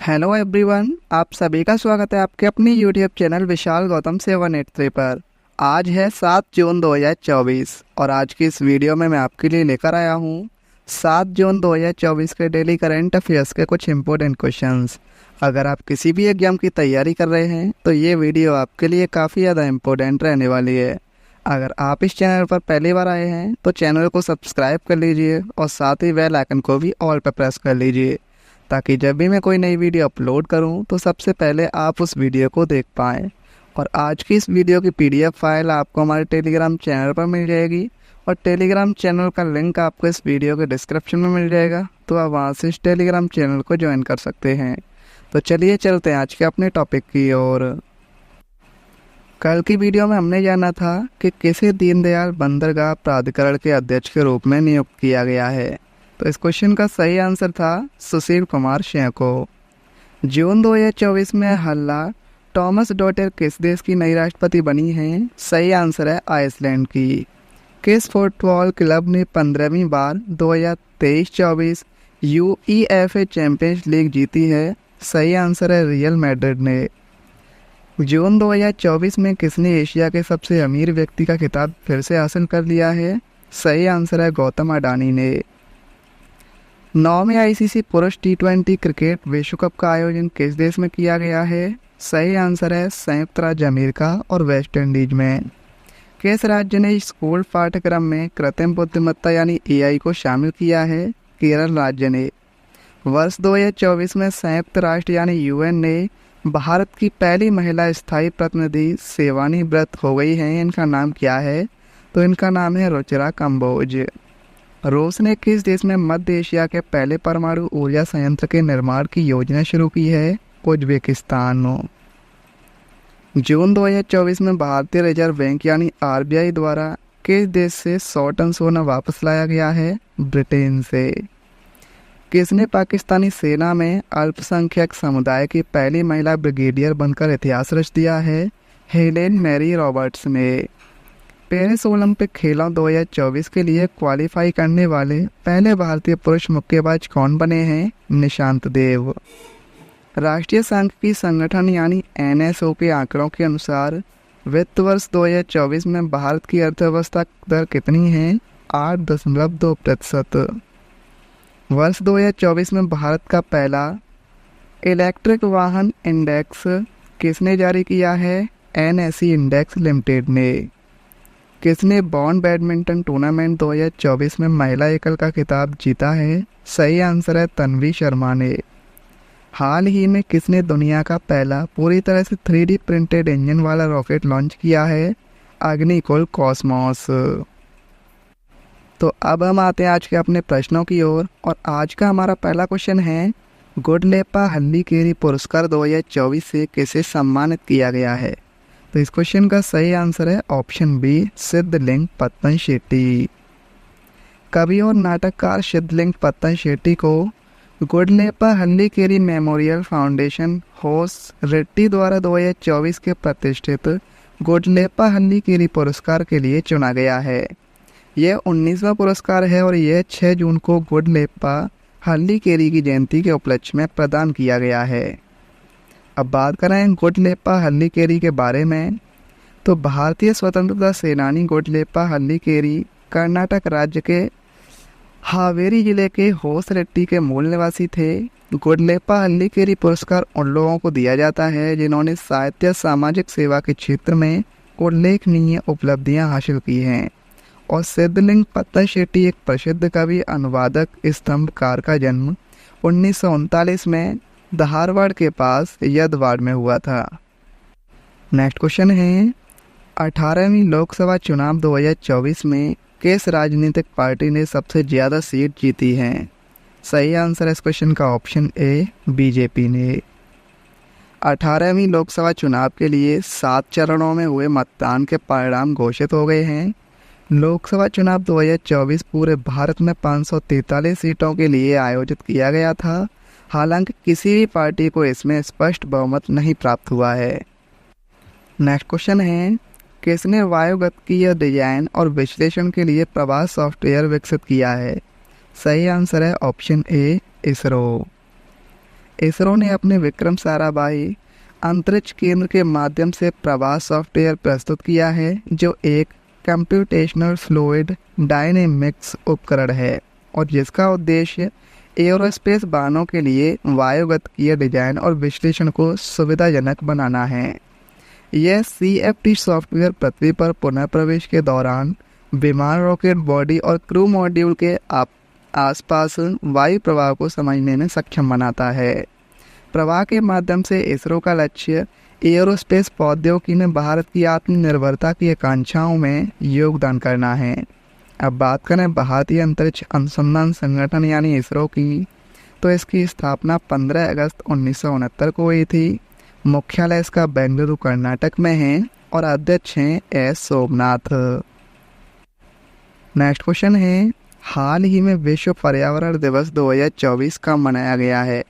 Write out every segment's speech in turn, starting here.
Hello everyone, आप सभी का स्वागत है आपके अपने यूट्यूब चैनल विशाल गौतम 783 पर। आज है 7 जून 2024 और आज की इस वीडियो में मैं आपके लिए लेकर आया हूँ 7 जून 2024 के डेली करंट अफेयर्स के कुछ इंपॉर्टेंट क्वेश्चंस। अगर आप किसी भी एग्जाम की तैयारी कर रहे हैं तो ये वीडियो आपके लिए काफ़ी ज़्यादा इम्पोर्टेंट रहने वाली है। अगर आप इस चैनल पर पहली बार आए हैं तो चैनल को सब्सक्राइब कर लीजिए और साथ ही बेल आइकन को भी ऑल पर प्रेस कर लीजिए, ताकि जब भी मैं कोई नई वीडियो अपलोड करूं तो सबसे पहले आप उस वीडियो को देख पाएँ। और आज की इस वीडियो की पीडीएफ फाइल आपको हमारे टेलीग्राम चैनल पर मिल जाएगी और टेलीग्राम चैनल का लिंक आपको इस वीडियो के डिस्क्रिप्शन में मिल जाएगा, तो आप वहां से इस टेलीग्राम चैनल को ज्वाइन कर सकते हैं। तो चलिए चलते हैं आज के अपने टॉपिक की ओर। कल की वीडियो में हमने जाना था कि किसे दीनदयाल बंदरगाह प्राधिकरण के अध्यक्ष के रूप में नियुक्त किया गया है। तो इस क्वेश्चन का सही आंसर था सुशील कुमार सिंह को। जून 2024 में हल्ला टॉमस डॉटर किस देश की नई राष्ट्रपति बनी हैं? सही आंसर है आइसलैंड की। किस फुटबॉल क्लब ने 15वीं बार 2023-24 UEFA चैंपियंस लीग जीती है? सही आंसर है रियल मैड्रिड ने। जून 2024 में किसने एशिया के सबसे अमीर व्यक्ति का खिताब फिर से हासिल कर लिया है? सही आंसर है गौतम अडानी ने। 9वें आईसीसी पुरुष T20 क्रिकेट विश्व कप का आयोजन किस देश में किया गया है? सही आंसर है संयुक्त राज्य अमेरिका और वेस्ट इंडीज में। किस राज्य ने स्कूल पाठ्यक्रम में कृत्रिम बुद्धिमत्ता यानी AI को शामिल किया है? केरल राज्य ने। वर्ष 2024 में संयुक्त राष्ट्र यानी UN ने भारत की पहली महिला स्थायी प्रतिनिधि सेवानी व्रत हो गई हैं। इनका नाम क्या है? तो इनका नाम है रुचिरा कंबोज। रूस ने किस देश में मध्य एशिया के पहले परमाणु ऊर्जा संयंत्र के निर्माण की योजना शुरू की है? उज्बेकिस्तान। जून 2024 में भारतीय रिजर्व बैंक यानी RBI द्वारा किस देश से 100 टन सोना वापस लाया गया है? ब्रिटेन से। किसने पाकिस्तानी सेना में अल्पसंख्यक समुदाय की पहली महिला ब्रिगेडियर बनकर इतिहास रच दिया है? हेलेन मैरी रॉबर्ट्स ने। पेरिस ओलंपिक खेलों 2024 के लिए क्वालिफाई करने वाले पहले भारतीय पुरुष मुक्केबाज कौन बने हैं? निशांत देव। राष्ट्रीय सांख्यिकी संगठन यानी NSO के आंकड़ों के अनुसार वित्त वर्ष 2024 में भारत की अर्थव्यवस्था दर कितनी है? 8.2%। वर्ष 2024 में भारत का पहला इलेक्ट्रिक वाहन इंडेक्स किसने जारी किया है? NSE इंडेक्स लिमिटेड ने। किसने बॉर्न बैडमिंटन टूर्नामेंट 2024 में महिला एकल का खिताब जीता है? सही आंसर है तन्वी शर्मा ने। हाल ही में किसने दुनिया का पहला पूरी तरह से 3D प्रिंटेड इंजन वाला रॉकेट लॉन्च किया है? अग्निकुल कॉस्मोस। तो अब हम आते हैं आज के अपने प्रश्नों की ओर और आज का हमारा पहला क्वेश्चन है, गुडलेपा हल्लीकेरी पुरस्कार 2024 से किसे सम्मानित किया गया है? तो इस क्वेश्चन का सही आंसर है ऑप्शन बी, सिद्धलिंग पत्तन शेट्टी। कवि और नाटककार सिद्धलिंग पत्तन शेट्टी को गुडलेपा हल्लीकेरी मेमोरियल फाउंडेशन होस रेड्डी द्वारा 2024 के प्रतिष्ठित गुडलेपा हल्लीकेरी पुरस्कार के लिए चुना गया है। यह 19वां पुरस्कार है और यह 6 जून को गुडलेपा हल्लीकेरी की जयंती के उपलक्ष्य में प्रदान किया गया है। अब बात करें गुडलेपा हल्लीकेरी के बारे में, तो भारतीय स्वतंत्रता सेनानी गुडलेपा हल्लीकेरी कर्नाटक राज्य के हावेरी जिले के होसरेड्डी के मूल निवासी थे। गुडलेपा हल्लीकेरी पुरस्कार उन लोगों को दिया जाता है जिन्होंने साहित्य सामाजिक सेवा के क्षेत्र में उल्लेखनीय उपलब्धियां हासिल की हैं। और सिद्धलिंग पत्तन शेट्टी एक प्रसिद्ध कवि, अनुवादक, स्तंभकार का जन्म 1939 में धारवाड़ के पास यदवाड़ में हुआ था। नेक्स्ट क्वेश्चन है, 18वीं लोकसभा चुनाव 2024 में किस राजनीतिक पार्टी ने सबसे ज़्यादा सीट जीती हैं? सही आंसर है इस क्वेश्चन का ऑप्शन ए, बीजेपी ने। 18वीं लोकसभा चुनाव के लिए 7 चरणों में हुए मतदान के परिणाम घोषित हो गए हैं। लोकसभा चुनाव 2024 पूरे भारत में 543 सीटों के लिए आयोजित किया गया था। हालांकि किसी भी पार्टी को इसमें स्पष्ट बहुमत नहीं प्राप्त हुआ है। नेक्स्ट क्वेश्चन है, किसने वायुगतिकीय डिजाइन और विश्लेषण के लिए प्रभास सॉफ्टवेयर विकसित किया है? सही आंसर है ऑप्शन ए, इसरो। इसरो ने अपने विक्रम साराभाई अंतरिक्ष केंद्र के माध्यम से प्रभास सॉफ्टवेयर प्रस्तुत किया है, जो एक कंप्यूटेशनल फ्लूइड डायनेमिक्स उपकरण है और जिसका उद्देश्य एयरोस्पेस वाहनों के लिए वायुगतिकीय डिजाइन और विश्लेषण को सुविधाजनक बनाना है। यह CFD सॉफ्टवेयर पृथ्वी पर पुनः प्रवेश के दौरान विमान, रॉकेट बॉडी और क्रू मॉड्यूल के आसपास वायु प्रवाह को समझने में सक्षम बनाता है। प्रवाह के माध्यम से इसरो का लक्ष्य एयरोस्पेस प्रौद्योगिकी में भारत की आत्मनिर्भरता की आकांक्षाओं में योगदान करना है। अब बात करें भारतीय अंतरिक्ष अनुसंधान संगठन यानी इसरो की, तो इसकी स्थापना 15 अगस्त 1969 को हुई थी। मुख्यालय इसका बेंगलुरु कर्नाटक में है और अध्यक्ष हैं S सोमनाथ। नेक्स्ट क्वेश्चन है, हाल ही में विश्व पर्यावरण दिवस 2024 का मनाया गया है।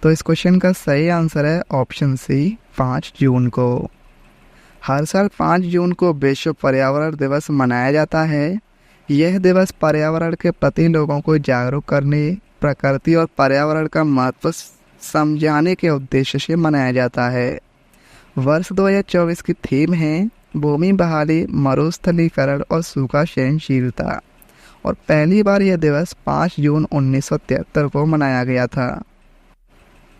तो इस क्वेश्चन का सही आंसर है ऑप्शन सी, 5 जून को। हर साल 5 जून को विश्व पर्यावरण दिवस मनाया जाता है। यह दिवस पर्यावरण के प्रति लोगों को जागरूक करने, प्रकृति और पर्यावरण का महत्व समझाने के उद्देश्य से मनाया जाता है। वर्ष 2024 की थीम है भूमि बहाली, मरुस्थलीकरण और सूखा सहनशीलता और पहली बार यह दिवस 5 जून 1973 को मनाया गया था।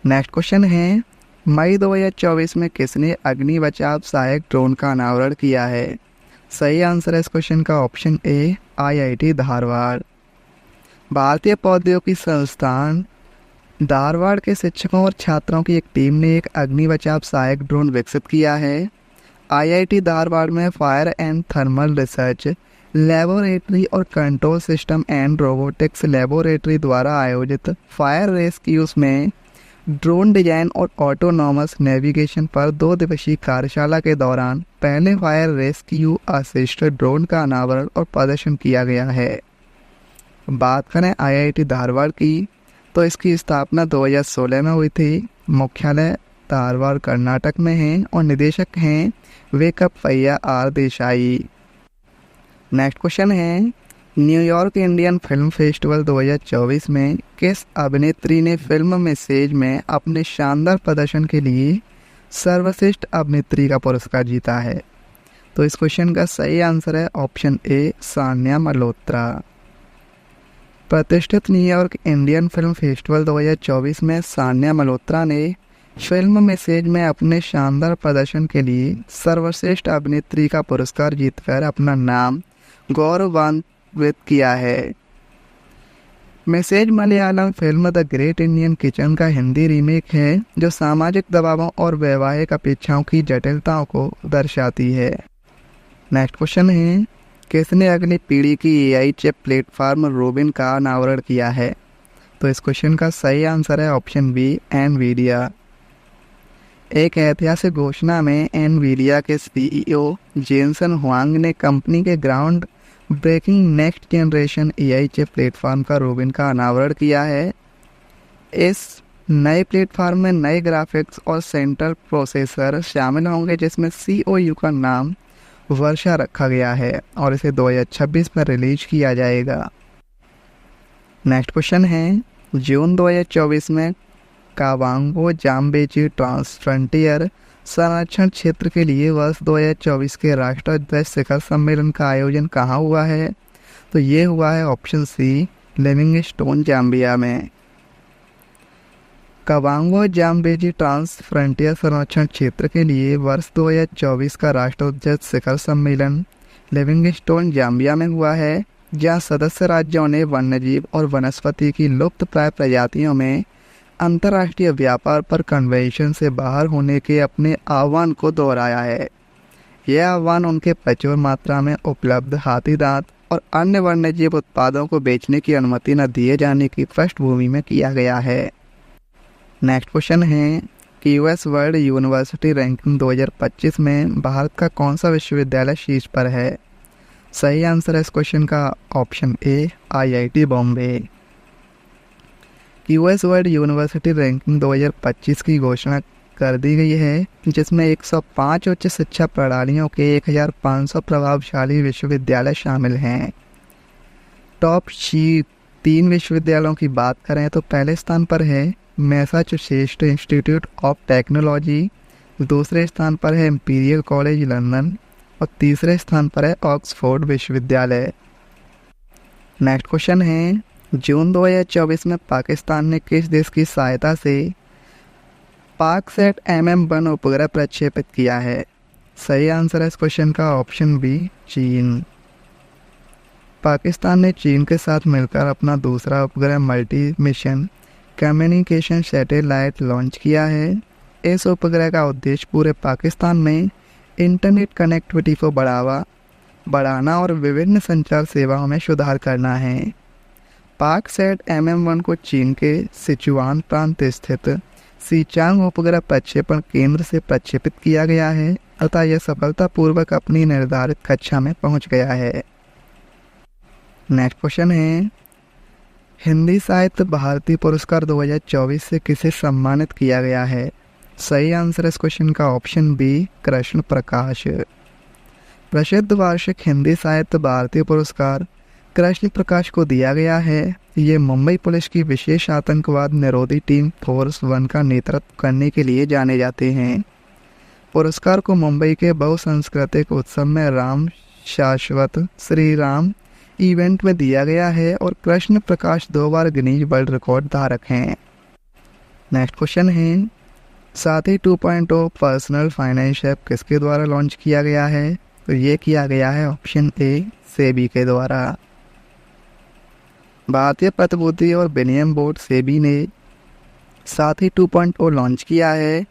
नेक्स्ट क्वेश्चन है, मई 2024 में किसने अग्नि बचाव सहायक ड्रोन का अनावरण किया है? सही आंसर है इस क्वेश्चन का ऑप्शन ए, IIT धारवाड़। भारतीय प्रौद्योगिकी संस्थान धारवाड़ के शिक्षकों और छात्रों की एक टीम ने एक अग्नि बचाव सहायक ड्रोन विकसित किया है। IIT धारवाड़ में fire and thermal research laboratory और control system and robotics laboratory द्वारा आयोजित फायर रेस्क्यूज में ड्रोन डिजाइन और ऑटोनॉमस नेविगेशन पर 2 दिवसीय कार्यशाला के दौरान पहले फायर रेस्क्यू असिस्ट ड्रोन का अनावरण और प्रदर्शन किया गया है। बात करें IIT धारवाड़ की, तो इसकी स्थापना 2016 में हुई थी। मुख्यालय धारवाड़ कर्नाटक में है और निदेशक हैं वेंकपैया R देसाई। नेक्स्ट क्वेश्चन है, न्यूयॉर्क इंडियन फिल्म फेस्टिवल 2024 में किस अभिनेत्री ने फिल्म मैसेज में अपने शानदार प्रदर्शन के लिए सर्वश्रेष्ठ अभिनेत्री का पुरस्कार जीता है? तो इस क्वेश्चन का सही आंसर है ऑप्शन ए, सान्या मल्होत्रा। प्रतिष्ठित न्यूयॉर्क इंडियन फिल्म फेस्टिवल 2024 में सान्या मल्होत्रा ने फिल्म मैसेज में अपने शानदार प्रदर्शन के लिए सर्वश्रेष्ठ अभिनेत्री का पुरस्कार जीतकर अपना नाम गौरवान्वित किया है। Message Malayalam film the great Indian kitchen का हिंदी रीमेक है, जो सामाजिक दबावों और वैवाहिक अपेक्षाओं की जटिलताओं को दर्शाती है। नेक्स्ट क्वेश्चन है, किसने अगली पीढ़ी की AI चिप प्लेटफॉर्म रूबिन का अनावरण किया है? तो इस क्वेश्चन का सही आंसर है ऑप्शन बी, एनवीडिया। एक ऐतिहासिक घोषणा में एनवीडिया के CEO जेनसन हुआंग ने कंपनी के ground breaking next generation AI chip platform का रूबिन का अनावरण किया है। इस नए प्लेटफॉर्म में नए ग्राफिक्स और सेंट्रल प्रोसेसर शामिल होंगे, जिसमें COU का नाम वर्षा रखा गया है और इसे 2026 में रिलीज किया जाएगा। नेक्स्ट क्वेश्चन है, जून 2024 में कावांगो जाम्बेजी ट्रांसफ्रंटियर संरक्षण क्षेत्र के लिए वर्ष 2024 के राष्ट्रध्वज शिखर सम्मेलन का आयोजन कहाँ हुआ है? तो ये हुआ है ऑप्शन सी, लिविंगस्टोन जाम्बिया में। कावांगो जाम्बेजी ट्रांस फ्रंटियर संरक्षण क्षेत्र के लिए वर्ष 2024 का राष्ट्रध्वज शिखर सम्मेलन लिविंगस्टोन जाम्बिया में हुआ है, जहां सदस्य राज्यों ने वन्यजीव और वनस्पति की लुप्तप्राय प्रजातियों में अंतर्राष्ट्रीय व्यापार पर कन्वेंशन से बाहर होने के अपने आह्वान को दोहराया है। यह आह्वान उनके प्रचुर मात्रा में उपलब्ध हाथी दांत और अन्य वन्यजीव उत्पादों को बेचने की अनुमति न दिए जाने की पृष्ठभूमि में किया गया है। नेक्स्ट क्वेश्चन है कि US वर्ल्ड यूनिवर्सिटी रैंकिंग 2025 में भारत का कौन सा विश्वविद्यालय शीर्ष पर है? सही आंसर है इस क्वेश्चन का option A, IIT Bombay. US world university ranking 2025 की घोषणा कर दी गई है, जिसमें 105 उच्च शिक्षा प्रणालियों के 1500 प्रभावशाली विश्वविद्यालय शामिल हैं। टॉप 3 विश्वविद्यालयों की बात करें तो पहले स्थान पर है मैसाचुसेट्स इंस्टीट्यूट ऑफ टेक्नोलॉजी, दूसरे स्थान पर है इंपीरियल कॉलेज लंदन और तीसरे स्थान पर है ऑक्सफोर्ड विश्वविद्यालय। नेक्स्ट क्वेश्चन है, जून 2024 में पाकिस्तान ने किस देश की सहायता से पाकसैट MM-1 उपग्रह प्रक्षेपित किया है? सही आंसर है इस क्वेश्चन का ऑप्शन बी, चीन। पाकिस्तान ने चीन के साथ मिलकर अपना दूसरा उपग्रह multi mission communication satellite launch किया है। इस उपग्रह का उद्देश्य पूरे पाकिस्तान में इंटरनेट कनेक्टिविटी को बढ़ाना और विभिन्न संचार सेवाओं में सुधार करना है। पाकसैट MM-1 को चीन के सिचुआन प्रांत स्थित सीचांग उपग्रह प्रक्षेपण केंद्र से प्रक्षेपित किया गया है तथा यह सफलतापूर्वक अपनी निर्धारित कक्षा में पहुंच गया है। नेक्स्ट क्वेश्चन है, हिंदी साहित्य भारती पुरस्कार 2024 से किसे सम्मानित किया गया है? सही आंसर इस क्वेश्चन का ऑप्शन बी, कृष्ण प्रकाश। प्रसिद्ध वार्षिक हिंदी साहित्य भारती पुरस्कार कृष्ण प्रकाश को दिया गया है। ये मुंबई पुलिस की विशेष आतंकवाद निरोधी टीम फोर्स 1 का नेतृत्व करने के लिए जाने जाते हैं। पुरस्कार को मुंबई के बहुसांस्कृतिक उत्सव में राम शाश्वत श्री राम इवेंट में दिया गया है और कृष्ण प्रकाश 2 बार गिनीज वर्ल्ड रिकॉर्ड धारक हैं। नेक्स्ट क्वेश्चन है, साथी 2.0 पर्सनल फाइनेंस ऐप किसके द्वारा लॉन्च किया गया है? तो ये किया गया है ऑप्शन ए, सेबी के द्वारा। भारतीय प्रतिभूति और विनिमय बोर्ड सेबी ने साथी 2.0 लॉन्च किया है।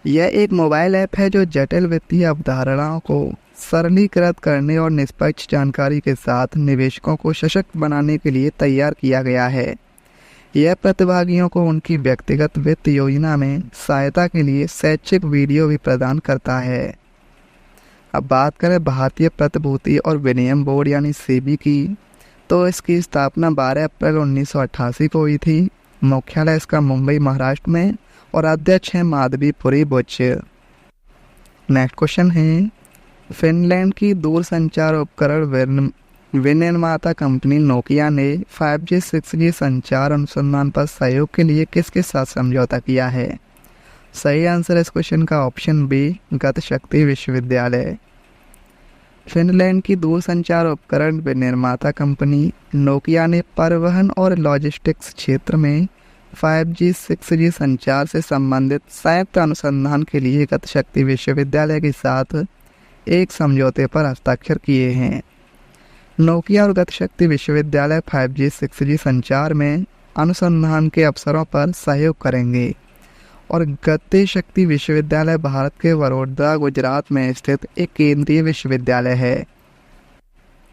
यह एक मोबाइल ऐप है जो जटिल वित्तीय अवधारणाओं को सरलीकृत करने और निष्पक्ष जानकारी के साथ निवेशकों को सशक्त बनाने के लिए तैयार किया गया है। यह प्रतिभागियों को उनकी व्यक्तिगत वित्त योजना में सहायता के लिए शैक्षिक वीडियो भी प्रदान करता है। अब बात करें भारतीय प्रतिभूति और विनिमय बोर्ड यानी सेबी की, तो इसकी स्थापना 12 अप्रैल 1988 को हुई थी। मुख्यालय इसका मुंबई महाराष्ट्र में और अध्यक्ष हैं माधवीपुरी बुच। नेक्स्ट क्वेश्चन है, फिनलैंड की दूरसंचार उपकरण विनिर्माता कंपनी नोकिया ने 5G 6G संचार अनुसंधान पर सहयोग के लिए किसके साथ समझौता किया है? सही आंसर इस क्वेश्चन का ऑप्शन बी, गतशक्ति विश्वविद्यालय। फिनलैंड की दूरसंचार उपकरण विनिर्माता कंपनी नोकिया ने परिवहन और लॉजिस्टिक्स क्षेत्र में 5G 6G संचार से संबंधित संयुक्त अनुसंधान के लिए गतशक्ति विश्वविद्यालय के साथ एक समझौते पर हस्ताक्षर किए हैं। नोकिया और गतशक्ति विश्वविद्यालय 5G 6G संचार में अनुसंधान के अवसरों पर सहयोग करेंगे और गतिशक्ति विश्वविद्यालय भारत के वडोदरा गुजरात में स्थित एक केंद्रीय विश्वविद्यालय है।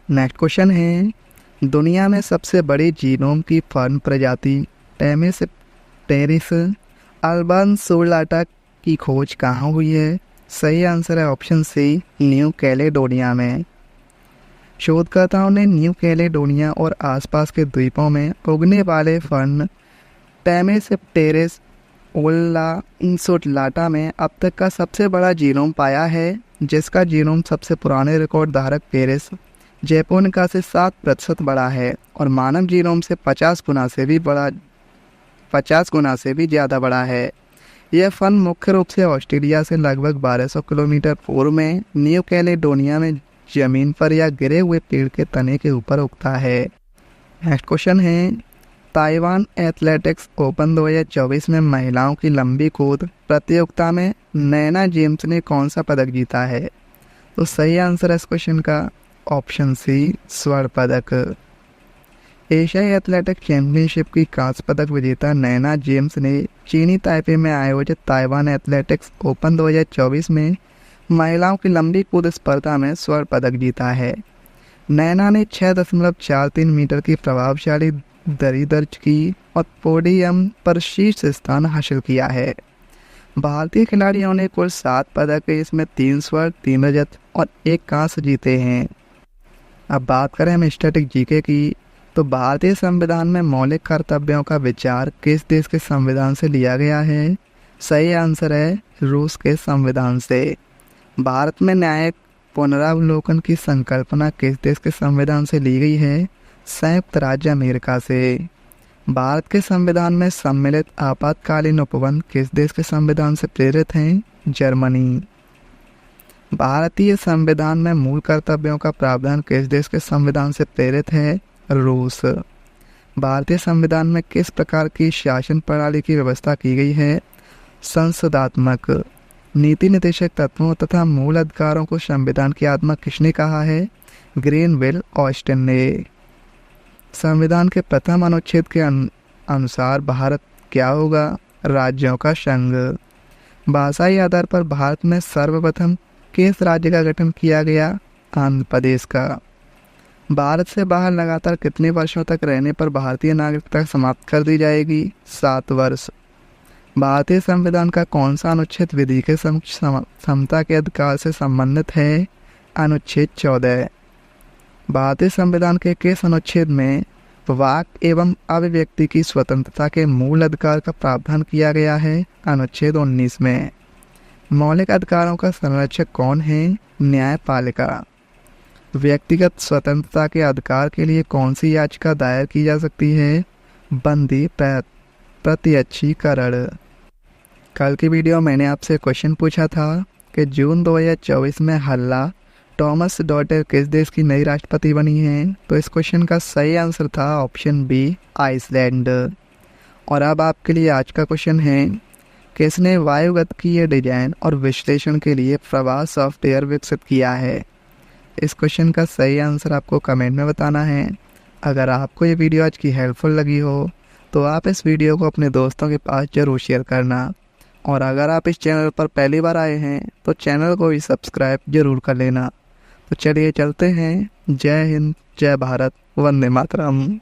नेक्स्ट क्वेश्चन है, दुनिया में सबसे बड़ी जीनोम की फर्न प्रजाति टेमिस टेरिस अल्बानसोलाटा की खोज कहाँ हुई है? सही आंसर है ऑप्शन सी, न्यू कैलेडोनिया में। शोधकर्ताओं ने न्यू कैलेडोनिया और आसपास के द्वीपों में उगने वाले फर्न टेमिसेप्टेरिस ओलाइंसोलाटा में अब तक का सबसे बड़ा जीनोम पाया है, जिसका जीनोम सबसे पुराने रिकॉर्ड धारक पेरिस जैपोनिका से 7% बड़ा है और मानव जीनोम से 50 गुना से भी ज़्यादा बड़ा है। यह फन मुख्य रूप से ऑस्ट्रेलिया से लगभग 1200 किलोमीटर पूर्व में न्यू कैलेडोनिया में जमीन पर या गिरे हुए पेड़ के तने के ऊपर उगता है। नेक्स्ट क्वेश्चन है, ताइवान एथलेटिक्स ओपन 2024 में महिलाओं की लंबी कूद प्रतियोगिता में नैना जेम्स ने कौन सा पदक जीता है? तो सही आंसर है इस क्वेश्चन का ऑप्शन सी, स्वर्ण पदक। एशियाई एथलेटिक्स चैंपियनशिप की कांस्य पदक विजेता नैना जेम्स ने चीनी ताइपे में आयोजित ताइवान एथलेटिक्स ओपन 2024 में महिलाओं की लंबी कूद स्पर्धा में स्वर्ण पदक जीता है। नैना ने 6.43 मीटर की प्रभावशाली दरी दर्ज की और पोडियम पर शीर्ष स्थान हासिल किया है। भारतीय खिलाड़ियों ने कुल 7 पदक, इसमें 3 स्वर्ण, 3 रजत और 1 कांस्य जीते हैं। अब बात करें हम स्टैटिक जीके की, तो भारतीय संविधान में मौलिक कर्तव्यों का विचार किस देश के संविधान से लिया गया है? सही आंसर है रूस के संविधान से। भारत में न्यायिक पुनरावलोकन की संकल्पना किस देश के संविधान से ली गई है? संयुक्त राज्य अमेरिका से। भारत के संविधान में सम्मिलित आपातकालीन उपबंध किस देश के संविधान से प्रेरित हैं? जर्मनी। भारतीय संविधान में मूल कर्तव्यों का प्रावधान किस देश के संविधान से प्रेरित है? रूस। भारतीय संविधान में किस प्रकार की शासन प्रणाली की व्यवस्था की गई है? संसदात्मक। नीति निर्देशक तत्वों तथा मूल अधिकारों को संविधान की आत्मा किसने कहा है? ग्रीनविल ऑस्टिन ने। संविधान के प्रथम अनुच्छेद के अनुसार भारत क्या होगा? राज्यों का संघ। भाषाई आधार पर भारत में सर्वप्रथम किस राज्य का गठन किया गया? आंध्र प्रदेश का। भारत से बाहर लगातार कितने वर्षों तक रहने पर भारतीय नागरिकता समाप्त कर दी जाएगी? 7 वर्ष। भारतीय संविधान का कौन सा अनुच्छेद विधि के समता के अधिकार से संबंधित है? अनुच्छेद 14। भारतीय संविधान के किस अनुच्छेद में वाक एवं अभिव्यक्ति की स्वतंत्रता के मूल अधिकार का प्रावधान किया गया है? अनुच्छेद 19 में। मौलिक अधिकारों का संरक्षक कौन है? न्यायपालिका। व्यक्तिगत स्वतंत्रता के अधिकार के लिए कौन सी याचिका दायर की जा सकती है? बंदी प्रत्यक्षीकरण। कल की वीडियो मैंने आपसे क्वेश्चन पूछा था कि जून 2024 में हल्ला टॉमस डॉटर किस देश की नई राष्ट्रपति बनी है? तो इस क्वेश्चन का सही आंसर था ऑप्शन बी, आइसलैंड। और अब आपके लिए आज का क्वेश्चन है, किसने वायुगतिकीय डिजाइन और विश्लेषण के लिए प्रवाह सॉफ्टवेयर विकसित किया है? इस क्वेश्चन का सही आंसर आपको कमेंट में बताना है। अगर आपको ये वीडियो आज की हेल्पफुल लगी हो तो आप इस वीडियो को अपने दोस्तों के पास ज़रूर शेयर करना। और अगर आप इस चैनल पर पहली बार आए हैं तो चैनल को भी सब्सक्राइब जरूर कर लेना। तो चलिए चलते हैं। जय हिंद, जय भारत, वंदे मातरम।